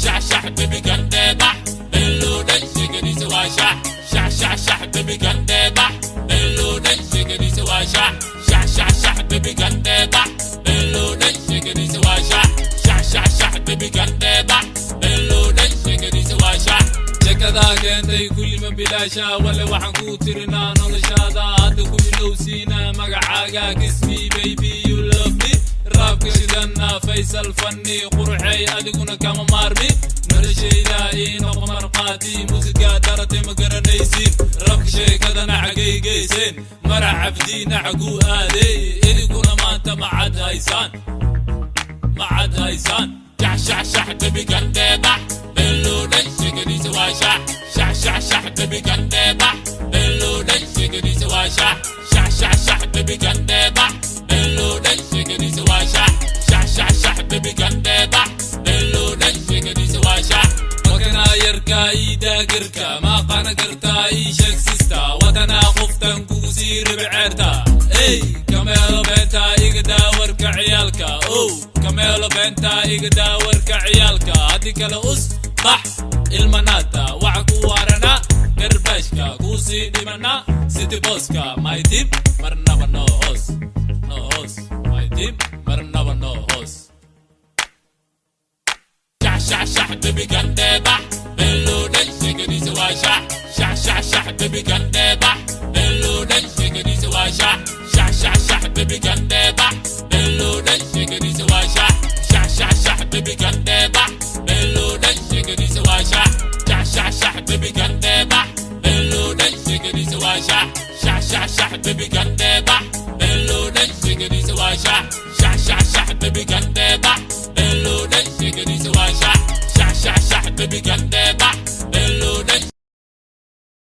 شع شع baby gande bah bello den shigani sawa sha sha sha sha baby gande bah bello den shigani sawa sha sha sha sha baby gande bah bello den shigani sawa sha sha sha sha baby gande bah bello den shigani sawa sha كذا كنتي كل من بلاشا ولا وحن كوترنا نلشادا هذا كل لو سينا مقعاقا كسمي بيبي يو لاف مي راب كشدنا فيصل فني قرحي أدقنا كما مارمي نرشي لاي نقم مرقاتي موسيقى دارتي مقرنيسين راب كشي كذا نحقي قيسين مرحب دي نحقو آدي إدقنا ما انت معاد هايسان معاد هايسان شع شع baby gande bah bello den shigani sawa sha sha sha sha baby gande bah bello den shigani sawa sha sha sha sha baby gande bah bello den shigani sawa sha sha sha sha baby gande bah bello den shigani sawa sha وكنا يركا إيدا قركا ما قانا قرتا إيشك سيستا وطنا خفتن كوزير بعرتا اي كميلو بنتا إيقدا وركا عيالكا او كميلو بنتا إيقدا وركا عيالكا هادي كلا أصبح المناتا وعكو وارنا قربشكا كوسي ديمنا سيتي بوسكا ماي تيم مرنا بنو هوس نو هوس ماي تيم مرنا بنو هوس شع شع baby gande bah bello den shigani sawa sha sha sha sha baby gande bah bello den shigani sawa sha sha sha sha baby gande bah bello den shigani sawa sha sha sha sha baby gande bah bello den shigani sawa sha sha sha sha baby gande bah bello den shigani sawa sha sha sha sha baby gande bah bello den shigani sawa sha sha sha sha baby gande bah bello den shigani sawa sha sha sha sha baby gande bah bello den